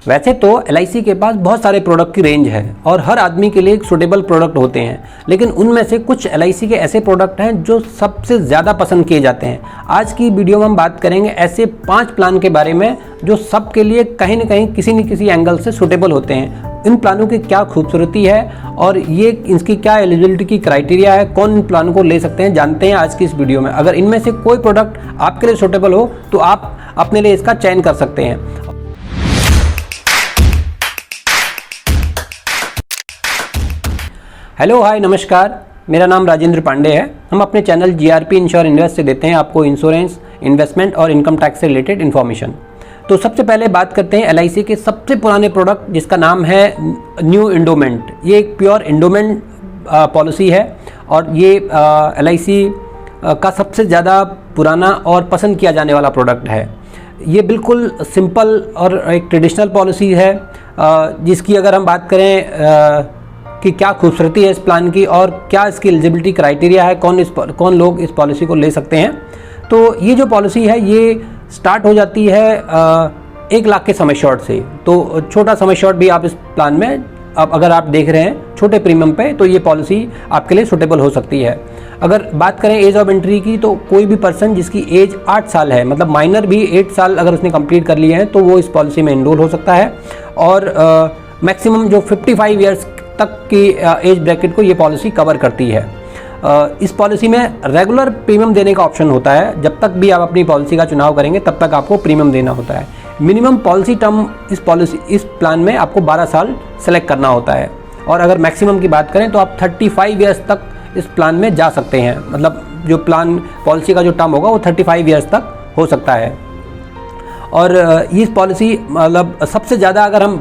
वैसे तो LIC के पास बहुत सारे प्रोडक्ट की रेंज है और हर आदमी के लिए एक सूटेबल प्रोडक्ट होते हैं, लेकिन उनमें से कुछ LIC के ऐसे प्रोडक्ट हैं जो सबसे ज़्यादा पसंद किए जाते हैं। आज की वीडियो में हम बात करेंगे ऐसे 5 प्लान के बारे में जो सबके लिए कहीं ना कहीं किसी न किसी एंगल से सूटेबल होते हैं। इन प्लानों की क्या खूबसूरती है और ये इनकी क्या एलिजिबिलिटी की क्राइटेरिया है, कौन इन प्लानों को ले सकते हैं, जानते हैं आज की इस वीडियो में। अगर इनमें से कोई प्रोडक्ट आपके लिए सूटेबल हो तो आप अपने लिए इसका चयन कर सकते हैं। हेलो हाय नमस्कार, मेरा नाम राजेंद्र पांडे है। हम अपने चैनल GRP इंश्योर इन्वेस्ट से देते हैं आपको इंश्योरेंस, इन्वेस्टमेंट और इनकम टैक्स से रिलेटेड इन्फॉर्मेशन। तो सबसे पहले बात करते हैं LIC के सबसे पुराने प्रोडक्ट जिसका नाम है न्यू एंडोमेंट। ये एक प्योर एंडोमेंट पॉलिसी है और ये LIC का सबसे ज़्यादा पुराना और पसंद किया जाने वाला प्रोडक्ट है। ये बिल्कुल सिंपल और एक ट्रेडिशनल पॉलिसी है जिसकी अगर हम बात करें कि क्या खूबसूरती है इस प्लान की और क्या इसकी एलिजिबिलिटी क्राइटेरिया है, कौन लोग इस पॉलिसी को ले सकते हैं। तो ये जो पॉलिसी है ये स्टार्ट हो जाती है 1 लाख के समय शॉर्ट से। तो छोटा समय शॉर्ट भी आप इस प्लान में अब अगर आप देख रहे हैं छोटे प्रीमियम पे, तो ये पॉलिसी आपके लिए सूटेबल हो सकती है। अगर बात करें एज ऑफ एंट्री की, तो कोई भी पर्सन जिसकी एज 8 साल है, मतलब माइनर भी 8 साल अगर उसने कंप्लीट कर लिए हैं तो वो इस पॉलिसी में एनरोल हो सकता है। और मैक्सिमम जो 55 ईयर्स तक की एज ब्रैकेट को ये पॉलिसी कवर करती है। इस पॉलिसी में रेगुलर प्रीमियम देने का ऑप्शन होता है। जब तक भी आप अपनी पॉलिसी का चुनाव करेंगे तब तक आपको प्रीमियम देना होता है। मिनिमम पॉलिसी टर्म इस प्लान में आपको 12 साल सेलेक्ट करना होता है। और अगर मैक्सिमम की बात करें तो आप 35 ईयर्स तक इस प्लान में जा सकते हैं। मतलब जो प्लान पॉलिसी का जो टर्म होगा वो 35 ईयर्स तक हो सकता है। और ये पॉलिसी मतलब सबसे ज़्यादा अगर हम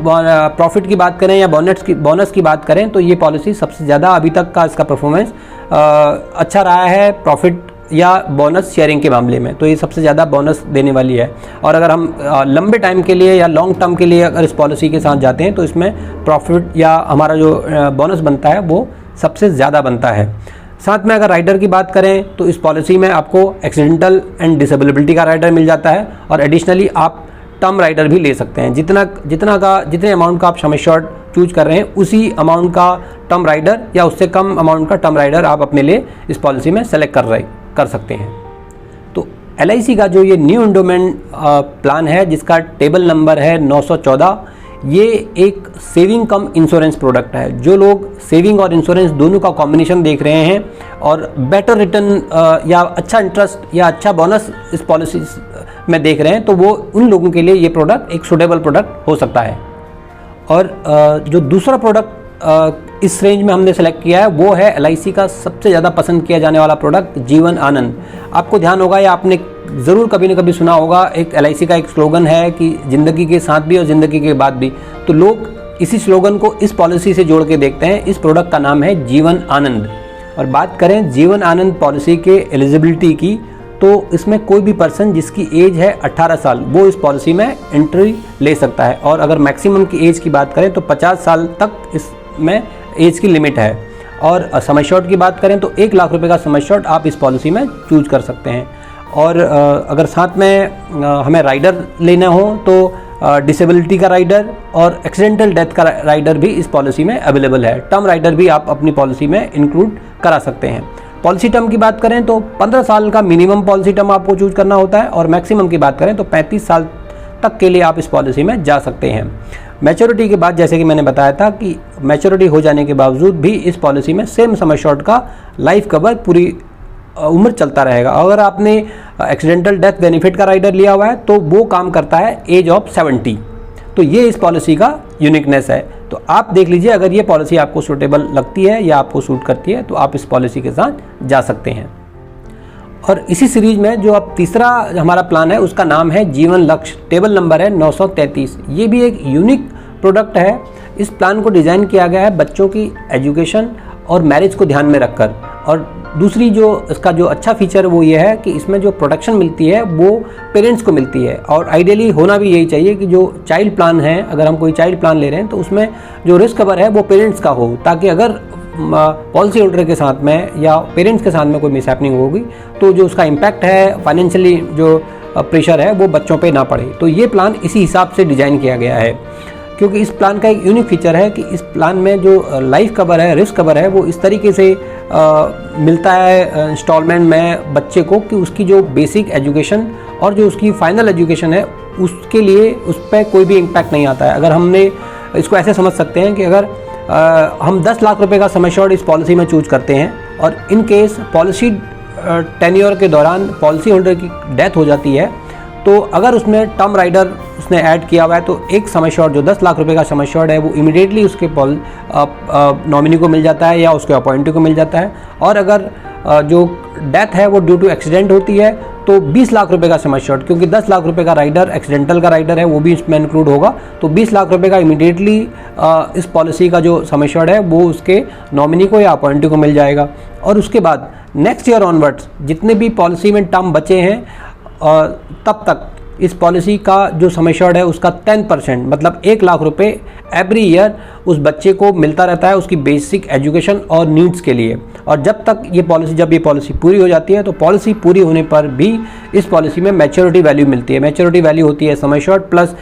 प्रॉफिट की बात करें या बोनस की बात करें तो ये पॉलिसी सबसे ज़्यादा अभी तक का इसका परफॉर्मेंस अच्छा रहा है प्रॉफिट या बोनस शेयरिंग के मामले में। तो ये सबसे ज़्यादा बोनस देने वाली है। और अगर हम लंबे टाइम के लिए या लॉन्ग टर्म के लिए अगर इस पॉलिसी के साथ जाते हैं तो इसमें प्रॉफिट या हमारा जो बोनस बनता है वो सबसे ज़्यादा बनता है। साथ में अगर राइडर की बात करें तो इस पॉलिसी में आपको एक्सीडेंटल एंड डिसेबिलिटी का राइडर मिल जाता है और एडिशनली आप टर्म राइडर भी ले सकते हैं। जितने अमाउंट का आप सम एश्योर्ड चूज कर रहे हैं उसी अमाउंट का टर्म राइडर या उससे कम अमाउंट का टर्म राइडर आप अपने लिए इस पॉलिसी में सेलेक्ट कर सकते हैं। तो LIC का जो ये न्यू एंडोमेंट प्लान है जिसका टेबल नंबर है 914, ये एक सेविंग कम इंश्योरेंस प्रोडक्ट है। जो लोग सेविंग और इंश्योरेंस दोनों का कॉम्बिनेशन देख रहे हैं और बेटर रिटर्न या अच्छा इंटरेस्ट या अच्छा बोनस इस पॉलिसी में देख रहे हैं तो वो उन लोगों के लिए ये प्रोडक्ट एक सूटेबल प्रोडक्ट हो सकता है। और जो दूसरा प्रोडक्ट इस रेंज में हमने सेलेक्ट किया है वो है LIC का सबसे ज़्यादा पसंद किया जाने वाला प्रोडक्ट जीवन आनंद। आपको ध्यान होगा या आपने ज़रूर कभी न कभी सुना होगा, एक LIC का एक स्लोगन है कि ज़िंदगी के साथ भी और ज़िंदगी के बाद भी। तो लोग इसी स्लोगन को इस पॉलिसी से जोड़ के देखते हैं। इस प्रोडक्ट का नाम है जीवन आनंद। और बात करें जीवन आनंद पॉलिसी के एलिजिबिलिटी की, तो इसमें कोई भी पर्सन जिसकी एज है 18 साल वो इस पॉलिसी में एंट्री ले सकता है। और अगर मैक्सिमम की एज की बात करें तो 50 साल तक इसमें एज की लिमिट है। और समय शॉर्ट की बात करें तो 1 लाख रुपए का समय शॉर्ट आप इस पॉलिसी में चूज कर सकते हैं। और अगर साथ में हमें राइडर लेना हो तो डिसेबिलिटी का राइडर और एक्सीडेंटल डेथ का राइडर भी इस पॉलिसी में अवेलेबल है। टर्म राइडर भी आप अपनी पॉलिसी में इंक्लूड करा सकते हैं। पॉलिसी टर्म की बात करें तो 15 साल का मिनिमम पॉलिसी टर्म आपको चूज करना होता है और मैक्सिमम की बात करें तो 35 साल तक के लिए आप इस पॉलिसी में जा सकते हैं। मैच्योरिटी के बाद जैसे कि मैंने बताया था कि मैच्योरिटी हो जाने के बावजूद भी इस पॉलिसी में सेम समय शॉर्ट का लाइफ कवर पूरी उम्र चलता रहेगा। अगर आपने एक्सीडेंटल डेथ बेनिफिट का राइडर लिया हुआ है तो वो काम करता है एज ऑफ 70। तो ये इस पॉलिसी का यूनिकनेस है। तो आप देख लीजिए, अगर ये पॉलिसी आपको सूटेबल लगती है या आपको सूट करती है तो आप इस पॉलिसी के साथ जा सकते हैं। और इसी सीरीज में जो अब तीसरा हमारा प्लान है उसका नाम है जीवन लक्ष्य। टेबल नंबर है 933। ये भी एक यूनिक प्रोडक्ट है। इस प्लान को डिज़ाइन किया गया है बच्चों की एजुकेशन और मैरिज को ध्यान में रखकर। और दूसरी जो इसका जो अच्छा फीचर वो ये है कि इसमें जो प्रोटेक्शन मिलती है वो पेरेंट्स को मिलती है। और आइडियली होना भी यही चाहिए कि जो चाइल्ड प्लान है, अगर हम कोई चाइल्ड प्लान ले रहे हैं तो उसमें जो रिस्क कवर है वो पेरेंट्स का हो, ताकि अगर पॉलिसी होल्डर के साथ में या पेरेंट्स के साथ में कोई मिसहैपनिंग होगी तो जो उसका इम्पैक्ट है फाइनेंशियली जो प्रेशर है वो बच्चों पे ना पड़े। तो ये प्लान इसी हिसाब से डिज़ाइन किया गया है, क्योंकि इस प्लान का एक यूनिक फीचर है कि इस प्लान में जो लाइफ कवर है, रिस्क कवर है, वो इस तरीके से मिलता है इंस्टॉलमेंट में बच्चे को कि उसकी जो बेसिक एजुकेशन और जो उसकी फाइनल एजुकेशन है उसके लिए उस पर कोई भी इम्पैक्ट नहीं आता है। अगर हमने इसको ऐसे समझ सकते हैं कि अगर हम 10 लाख रुपए का सम एश्योर्ड इस पॉलिसी में चूज करते हैं और इन केस पॉलिसी टेन्योर के दौरान पॉलिसी होल्डर की डेथ हो जाती है, तो अगर उसमें टर्म राइडर उसने ऐड किया हुआ है तो एक सम एश्योर्ड जो 10 लाख रुपए का सम एश्योर्ड है वो इमीडिएटली उसके नॉमिनी को मिल जाता है या उसके अपॉइंटी को मिल जाता है। और अगर जो डेथ है वो ड्यू टू एक्सीडेंट होती है तो 20 लाख रुपए का सम एश्योर्ड, क्योंकि 10 लाख रुपए का राइडर एक्सीडेंटल का राइडर है वो भी इसमें इंक्लूड होगा, तो 20 लाख रुपए का इमीडिएटली इस पॉलिसी का जो सम एश्योर्ड है वो उसके नॉमिनी को या अपॉइंटी को मिल जाएगा। और उसके बाद नेक्स्ट ईयर ऑनवर्ड्स जितने भी पॉलिसी में टर्म बचे हैं तब तक इस पॉलिसी का जो सम एश्योर्ड है उसका 10% मतलब 1 लाख रुपए एवरी ईयर उस बच्चे को मिलता रहता है उसकी बेसिक एजुकेशन और नीड्स के लिए। और जब ये पॉलिसी पूरी हो जाती है तो पॉलिसी पूरी होने पर भी इस पॉलिसी में मैच्योरिटी वैल्यू मिलती है। मैच्योरिटी वैल्यू होती है सम एश्योर्ड प्लस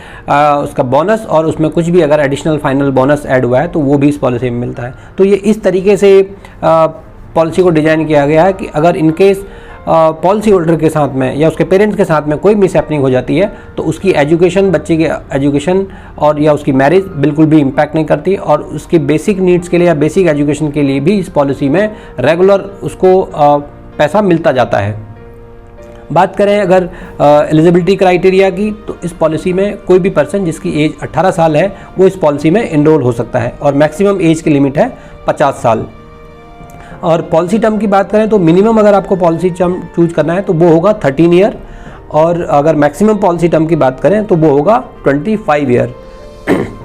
उसका बोनस, और उसमें कुछ भी अगर एडिशनल फाइनल बोनस ऐड हुआ है तो वो भी इस पॉलिसी में मिलता है। तो ये इस तरीके से पॉलिसी को डिज़ाइन किया गया है कि अगर इनकेस पॉलिसी होल्डर के साथ में या उसके पेरेंट्स के साथ में कोई मिसहैपनिंग हो जाती है तो उसकी एजुकेशन, बच्चे की एजुकेशन और या उसकी मैरिज बिल्कुल भी इम्पैक्ट नहीं करती, और उसकी बेसिक नीड्स के लिए या बेसिक एजुकेशन के लिए भी इस पॉलिसी में रेगुलर उसको पैसा मिलता जाता है। बात करें अगर एलिजिबिलिटी क्राइटेरिया की, तो इस पॉलिसी में कोई भी पर्सन जिसकी एज 18 साल है वो इस पॉलिसी में इनरोल हो सकता है, और मैक्सिमम एज की लिमिट है 50 साल। और पॉलिसी टर्म की बात करें तो मिनिमम अगर आपको पॉलिसी टर्म चूज करना है तो वो होगा 13 ईयर, और अगर मैक्सिमम पॉलिसी टर्म की बात करें तो वो होगा 25 ईयर।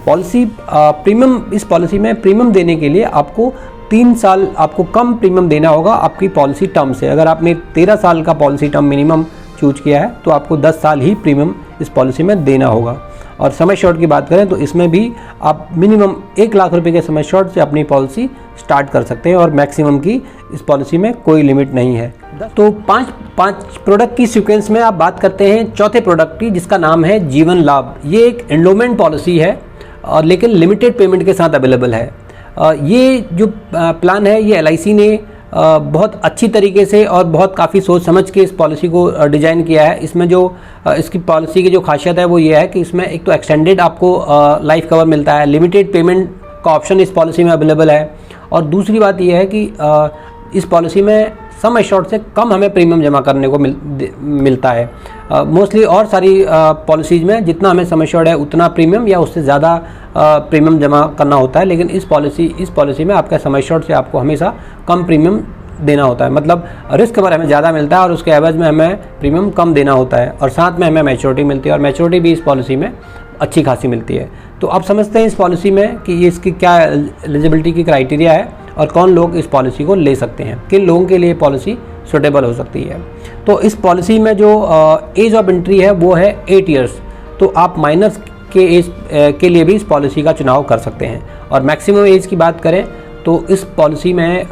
पॉलिसी प्रीमियम, इस पॉलिसी में प्रीमियम देने के लिए आपको 3 साल आपको कम प्रीमियम देना होगा आपकी पॉलिसी टर्म से। अगर आपने 13 साल का पॉलिसी टर्म मिनिमम चूज किया है तो आपको 10 साल ही प्रीमियम इस पॉलिसी में देना होगा। और सम एश्योर्ड की बात करें तो इसमें भी आप मिनिमम 1 लाख रुपए के सम एश्योर्ड से अपनी पॉलिसी स्टार्ट कर सकते हैं, और मैक्सिमम की इस पॉलिसी में कोई लिमिट नहीं है। तो पांच प्रोडक्ट की सीक्वेंस में आप बात करते हैं चौथे प्रोडक्ट की, जिसका नाम है जीवन लाभ। ये एक एंडोमेंट पॉलिसी है और लेकिन लिमिटेड पेमेंट के साथ अवेलेबल है। ये जो प्लान है ये LIC ने बहुत अच्छी तरीके से और बहुत काफ़ी सोच समझ के इस पॉलिसी को डिज़ाइन किया है। इसमें जो इसकी पॉलिसी की जो खासियत है वो ये है कि इसमें एक तो एक्सटेंडेड आपको लाइफ कवर मिलता है, लिमिटेड पेमेंट का ऑप्शन इस पॉलिसी में अवेलेबल है, और दूसरी बात यह है कि इस पॉलिसी में सम एश्योर्ड से कम हमें प्रीमियम जमा करने को मिलता है। मोस्टली और सारी पॉलिसीज़ में जितना हमें सम एश्योर्ड है उतना प्रीमियम या उससे ज़्यादा प्रीमियम जमा करना होता है, लेकिन इस पॉलिसी में आपका सम एश्योर्ड से आपको हमेशा कम प्रीमियम देना होता है। मतलब रिस्क कवर हमें ज़्यादा मिलता है और उसके एवज में हमें प्रीमियम कम देना होता है, और साथ में हमें मैच्योरिटी मिलती है, और मैच्योरिटी भी इस पॉलिसी में अच्छी खासी मिलती है। तो आप समझते हैं इस पॉलिसी में कि ये इसकी क्या एलिजिबिलिटी की क्राइटेरिया है और कौन लोग इस पॉलिसी को ले सकते हैं, किन लोगों के लिए पॉलिसी सुटेबल हो सकती है। तो इस पॉलिसी में जो एज ऑफ एंट्री है वो है 8 ईयर्स, तो आप माइनर्स के एज के लिए भी इस पॉलिसी का चुनाव कर सकते हैं। और मैक्सिमम एज की बात करें तो इस पॉलिसी में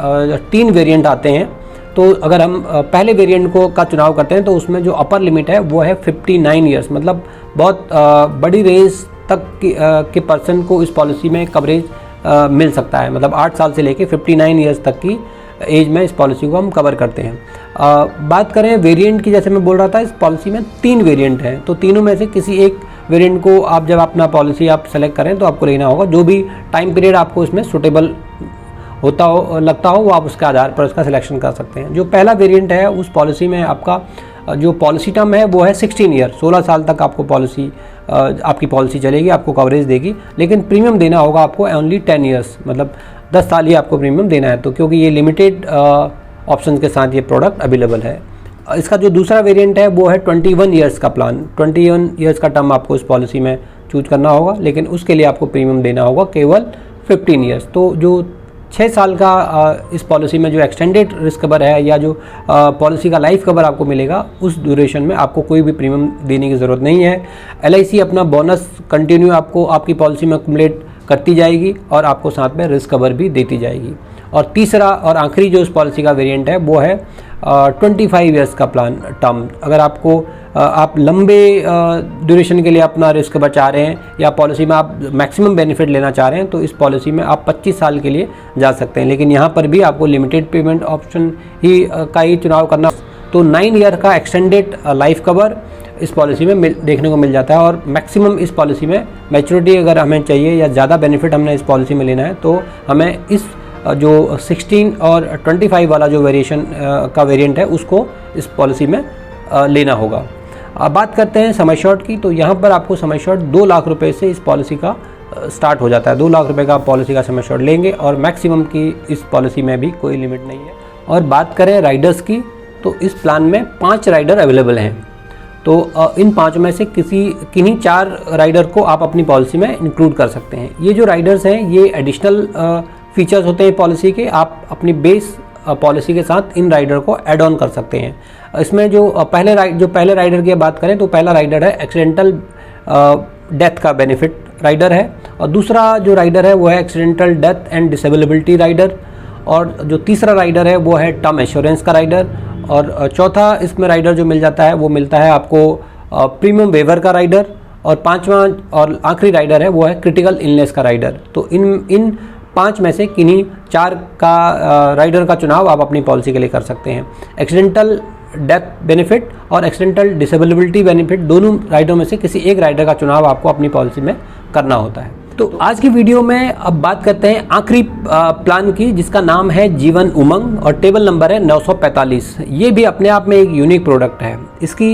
3 वेरिएंट आते हैं। तो अगर हम पहले वेरिएंट का चुनाव करते हैं तो उसमें जो अपर लिमिट है वो है 59 ईयर्स, मतलब बहुत बड़ी रेंज तक के पर्सन को इस पॉलिसी में कवरेज मिल सकता है। मतलब 8 साल से लेके 59 ईयर्स तक की एज में इस पॉलिसी को हम कवर करते हैं। बात करें वेरिएंट की, जैसे मैं बोल रहा था इस पॉलिसी में 3 वेरिएंट हैं, तो तीनों में से किसी एक वेरिएंट को आप जब अपना पॉलिसी आप सेलेक्ट करें तो आपको लेना होगा। जो भी टाइम पीरियड आपको इसमें सुटेबल लगता हो वो आप उसके आधार पर उसका सिलेक्शन कर सकते हैं। जो पहला वेरिएंट है उस पॉलिसी में आपका जो पॉलिसी टर्म है वो है 16 ईयर, 16 साल तक आपको आपकी पॉलिसी चलेगी, आपको कवरेज देगी, लेकिन प्रीमियम देना होगा आपको ओनली 10 ईयर्स, मतलब 10 साल ही आपको प्रीमियम देना है। तो क्योंकि ये लिमिटेड ऑप्शन के साथ ये प्रोडक्ट अवेलेबल है। इसका जो दूसरा वेरिएंट है वो है 21 ईयर्स का प्लान। 21 ईयर्स का टर्म आपको इस पॉलिसी में चूज करना होगा, लेकिन उसके लिए आपको प्रीमियम देना होगा केवल 15 ईयर्स। तो जो 6 साल का इस पॉलिसी में जो एक्सटेंडेड रिस्क कवर है या जो पॉलिसी का लाइफ कवर आपको मिलेगा उस ड्यूरेशन में आपको कोई भी प्रीमियम देने की ज़रूरत नहीं है। LIC अपना बोनस कंटिन्यू आपको आपकी पॉलिसी में अक्यूमुलेट करती जाएगी और आपको साथ में रिस्क कवर भी देती जाएगी। और तीसरा और आखिरी जो इस पॉलिसी का वेरिएंट है वो है 25 ईयर्स का प्लान टर्म, अगर आपको आप लंबे ड्यूरेशन के लिए अपना रिस्क बचा रहे हैं या पॉलिसी में आप मैक्सिमम बेनिफिट लेना चाह रहे हैं तो इस पॉलिसी में आप 25 साल के लिए जा सकते हैं। लेकिन यहाँ पर भी आपको लिमिटेड पेमेंट ऑप्शन का ही चुनाव करना। तो 9 ईयर का एक्सटेंडेड लाइफ कवर इस पॉलिसी में देखने को मिल जाता है। और मैक्सिमम इस पॉलिसी में मैच्योरिटी अगर हमें चाहिए या ज़्यादा बेनिफिट हमने इस पॉलिसी में लेना है तो हमें इस जो 16 और 25 वाला जो वेरिएशन का वेरिएंट है उसको इस पॉलिसी में लेना होगा। अब बात करते हैं सम एश्योर्ड की। तो यहाँ पर आपको सम एश्योर्ड 2 लाख रुपए से इस पॉलिसी का स्टार्ट हो जाता है। 2 लाख रुपए का पॉलिसी का सम एश्योर्ड लेंगे और मैक्सिमम की इस पॉलिसी में भी कोई लिमिट नहीं है। और बात करें राइडर्स की तो इस प्लान में 5 राइडर अवेलेबल हैं। तो इन 5 में से किन्हीं 4 राइडर को आप अपनी पॉलिसी में इंक्लूड कर सकते हैं। ये जो राइडर्स हैं ये एडिशनल फीचर्स होते हैं पॉलिसी के, आप अपनी बेस पॉलिसी के साथ इन राइडर को ऐड ऑन कर सकते हैं। इसमें जो पहले राइडर की बात करें तो पहला राइडर है एक्सीडेंटल डेथ का बेनिफिट राइडर है, और दूसरा जो राइडर है वो है accidental death and disability rider, और जो तीसरा राइडर है वो है टर्म एश्योरेंस का राइडर, और चौथा इसमें राइडर जो मिल जाता है वो मिलता है आपको प्रीमियम वेवर का राइडर, और पांचवा और आखिरी राइडर है वो है क्रिटिकल इलनेस का राइडर। तो इन 5 में से किन्हीं 4 का राइडर का चुनाव आप अपनी पॉलिसी के लिए कर सकते हैं। एक्सीडेंटल डेथ बेनिफिट और एक्सीडेंटल डिसेबिलिटी बेनिफिट दोनों राइडर में से किसी एक राइडर का चुनाव आपको अपनी पॉलिसी में करना होता है। तो आज की वीडियो में अब बात करते हैं आखिरी प्लान की, जिसका नाम है जीवन उमंग और टेबल नंबर है 945। ये भी अपने आप में एक यूनिक प्रोडक्ट है। इसकी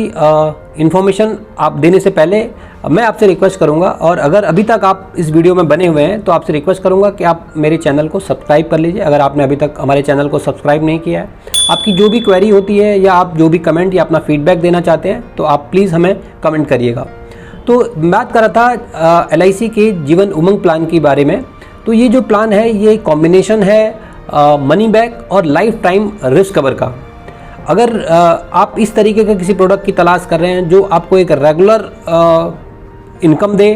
इन्फॉर्मेशन आप देने से पहले मैं आपसे रिक्वेस्ट करूंगा, और अगर अभी तक आप इस वीडियो में बने हुए हैं तो आपसे रिक्वेस्ट करूंगा कि आप मेरे चैनल को सब्सक्राइब कर लीजिए। अगर आपने अभी तक हमारे चैनल को सब्सक्राइब नहीं किया है, आपकी जो भी क्वेरी होती है या आप जो भी कमेंट या अपना फीडबैक देना चाहते हैं तो आप प्लीज़ हमें कमेंट करिएगा। तो बात कर रहा था LIC के जीवन उमंग प्लान के बारे में। तो ये जो प्लान है ये कॉम्बिनेशन है मनी बैक और लाइफ टाइम रिस्क कवर का। अगर आप इस तरीके का किसी प्रोडक्ट की तलाश कर रहे हैं जो आपको एक रेगुलर इनकम दे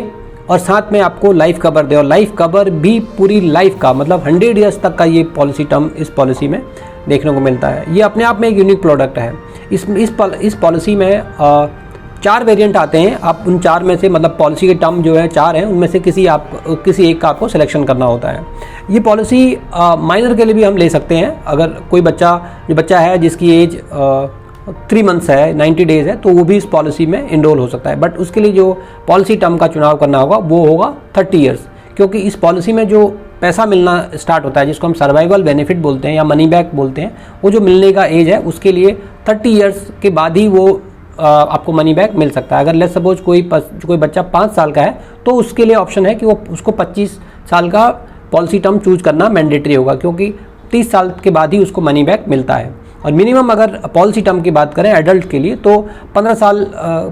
और साथ में आपको लाइफ कवर दे, और लाइफ कवर भी पूरी लाइफ का मतलब 100 ईयर्स तक का ये पॉलिसी टर्म इस पॉलिसी में देखने को मिलता है। ये अपने आप में एक यूनिक प्रोडक्ट है। इस पॉलिसी में 4 वेरिएंट आते हैं। आप उन 4 में से मतलब पॉलिसी के टर्म जो है 4 हैं, उनमें से किसी एक का आपको सिलेक्शन करना होता है। ये पॉलिसी माइनर के लिए भी हम ले सकते हैं। अगर कोई बच्चा है जिसकी एज 3 मंथ्स है, 90 डेज है, तो वो भी इस पॉलिसी में इनरोल हो सकता है। बट उसके लिए जो पॉलिसी टर्म का चुनाव करना होगा वो होगा 30 ईयर्स, क्योंकि इस पॉलिसी में जो पैसा मिलना स्टार्ट होता है जिसको हम सर्वाइवल बेनिफिट बोलते हैं या मनी बैक बोलते हैं, वो जो मिलने का एज है उसके लिए 30 ईयर्स के बाद ही वो आपको मनी बैक मिल सकता है। अगर लेट्स सपोज कोई बच्चा 5 साल का है तो उसके लिए ऑप्शन है कि वो उसको 25 साल का पॉलिसी टर्म चूज करना मैंडेटरी होगा, क्योंकि 30 साल के बाद ही उसको मनी बैक मिलता है। और मिनिमम अगर पॉलिसी टर्म की बात करें एडल्ट के लिए तो 15 साल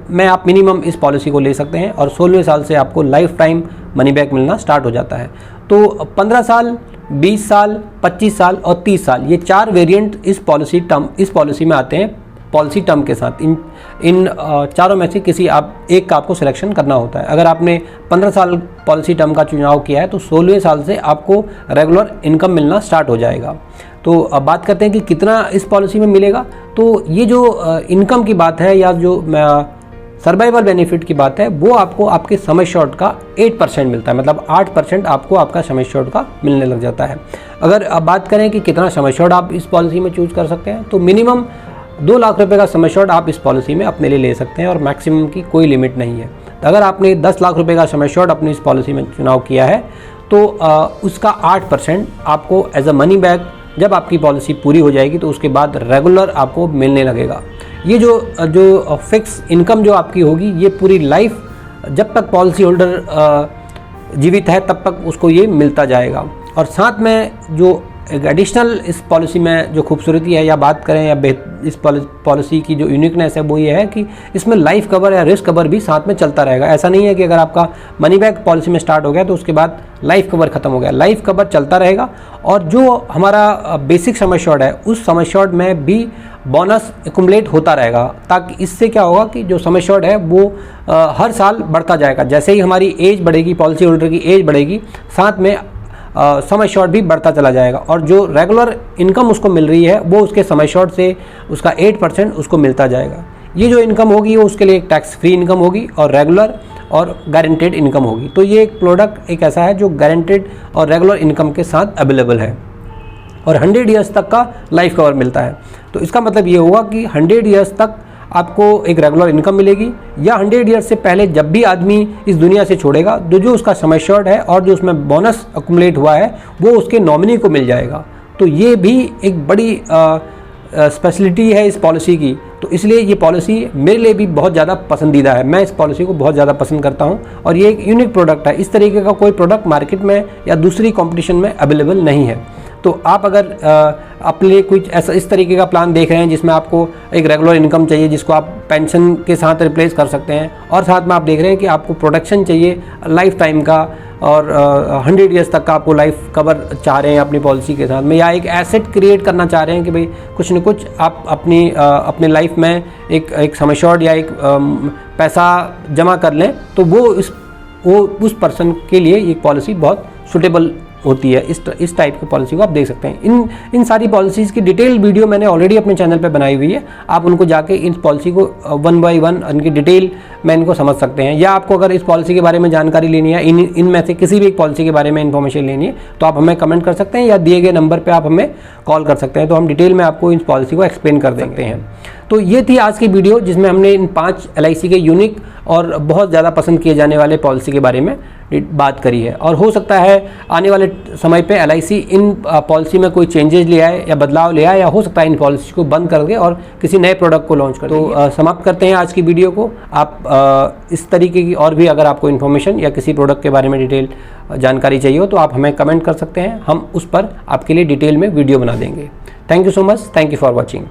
में आप मिनिमम इस पॉलिसी को ले सकते हैं, और 16वें साल से आपको लाइफ टाइम मनी बैक मिलना स्टार्ट हो जाता है। तो 15 साल, 20 साल, 25 साल और 30 साल ये 4 वेरिएंट इस पॉलिसी में आते हैं पॉलिसी टर्म के साथ। इन चारों में से किसी एक का आपको सिलेक्शन करना होता है। अगर आपने 15 साल पॉलिसी टर्म का चुनाव किया है तो 16वें साल से आपको रेगुलर इनकम मिलना स्टार्ट हो जाएगा। तो अब बात करते हैं कि कितना इस पॉलिसी में मिलेगा। तो ये जो इनकम की बात है या जो सर्वाइवल बेनिफिट की बात है वो आपको आपके सम एश्योर्ड का 8% मिलता है, मतलब 8% आपको आपका सम एश्योर्ड का मिलने लग जाता है। अगर अब बात करें कि कितना सम एश्योर्ड आप इस पॉलिसी में चूज कर सकते हैं तो मिनिमम 2 लाख रुपए का सम एश्योर्ड आप इस पॉलिसी में अपने लिए ले सकते हैं, और मैक्सिमम की कोई लिमिट नहीं है। तो अगर आपने 10 लाख रुपए का सम एश्योर्ड अपनी इस पॉलिसी में चुनाव किया है तो उसका 8% आपको एज अ मनी बैक जब आपकी पॉलिसी पूरी हो जाएगी तो उसके बाद रेगुलर आपको मिलने लगेगा। ये जो फिक्स इनकम जो आपकी होगी ये पूरी लाइफ जब तक पॉलिसी होल्डर जीवित है तब तक उसको ये मिलता जाएगा। और साथ में जो एक एडिशनल इस पॉलिसी में जो खूबसूरती है या बात करें या इस पॉलिसी की जो यूनिकनेस है वो ये है कि इसमें लाइफ कवर या रिस्क कवर भी साथ में चलता रहेगा। ऐसा नहीं है कि अगर आपका मनी बैक पॉलिसी में स्टार्ट हो गया तो उसके बाद लाइफ कवर खत्म हो गया। लाइफ कवर चलता रहेगा, और जो हमारा बेसिक सम एश्योर्ड है उस सम एश्योर्ड में भी बोनस एक्युमुलेट होता रहेगा, ताकि इससे क्या होगा कि जो सम एश्योर्ड है वो हर साल बढ़ता जाएगा। जैसे ही हमारी एज बढ़ेगी, पॉलिसी होल्डर की एज बढ़ेगी, साथ में सम एश्योर्ड भी बढ़ता चला जाएगा और जो रेगुलर इनकम उसको मिल रही है वो उसके सम एश्योर्ड से उसका 8% उसको मिलता जाएगा। ये जो इनकम होगी वो उसके लिए एक टैक्स फ्री इनकम होगी और रेगुलर और गारंटेड इनकम होगी। तो ये एक प्रोडक्ट एक ऐसा है जो गारंटेड और रेगुलर इनकम के साथ अवेलेबल है और 100 ईयर्स तक का लाइफ कवर मिलता है। तो इसका मतलब ये होगा कि 100 ईयर्स तक आपको एक रेगुलर इनकम मिलेगी या 100 ईयर्स से पहले जब भी आदमी इस दुनिया से छोड़ेगा तो जो उसका सम एश्योर्ड है और जो उसमें बोनस अकुमुलेट हुआ है वो उसके नॉमिनी को मिल जाएगा। तो ये भी एक बड़ी स्पेशलिटी है इस पॉलिसी की। तो इसलिए ये पॉलिसी मेरे लिए भी बहुत ज़्यादा पसंदीदा है। मैं इस पॉलिसी को बहुत ज़्यादा पसंद करता हूँ और ये एक यूनिक प्रोडक्ट है। इस तरीके का कोई प्रोडक्ट मार्केट में या दूसरी कंपटीशन में अवेलेबल नहीं है। तो आप अगर अपने लिए कुछ ऐसा इस तरीके का प्लान देख रहे हैं जिसमें आपको एक रेगुलर इनकम चाहिए जिसको आप पेंशन के साथ रिप्लेस कर सकते हैं और साथ में आप देख रहे हैं कि आपको प्रोटेक्शन चाहिए लाइफ टाइम का और 100 ईयर्स तक का आपको लाइफ कवर चाह रहे हैं अपनी पॉलिसी के साथ में, या एक एसेट क्रिएट करना चाह रहे हैं कि भाई कुछ न कुछ आप अपनी लाइफ में एक सम एश्योर्ड या एक पैसा जमा कर लें, तो वो उस पर्सन के लिए ये पॉलिसी बहुत सुटेबल होती है। इस टाइप की पॉलिसी को आप देख सकते हैं। इन सारी पॉलिसीज़ की डिटेल वीडियो मैंने ऑलरेडी अपने चैनल पे बनाई हुई है। आप उनको जाके इन पॉलिसी को 1 बाय 1 इनकी डिटेल में इनको समझ सकते हैं। या आपको अगर इस पॉलिसी के बारे में जानकारी लेनी है, इनमें से किसी भी एक पॉलिसी के बारे में इन्फॉर्मेशन लेनी है, तो आप हमें कमेंट कर सकते हैं या दिए गए नंबर पर आप हमें कॉल कर सकते हैं। तो हम डिटेल में आपको इस पॉलिसी को एक्सप्लेन कर सकते हैं। तो ये थी आज की वीडियो जिसमें हमने इन 5 LIC के यूनिक और बहुत ज़्यादा पसंद किए जाने वाले पॉलिसी के बारे में बात करी है। और हो सकता है आने वाले समय पे LIC इन पॉलिसी में कोई चेंजेस ले आए या बदलाव ले आए, या हो सकता है इन पॉलिसी को बंद कर दे और किसी नए प्रोडक्ट को लॉन्च कर दे। तो समाप्त करते हैं आज की वीडियो को। आप इस तरीके की और भी अगर आपको इन्फॉर्मेशन या किसी प्रोडक्ट के बारे में डिटेल जानकारी चाहिए हो तो आप हमें कमेंट कर सकते हैं। हम उस पर आपके लिए डिटेल में वीडियो बना देंगे। Thank you so much. Thank you for watching.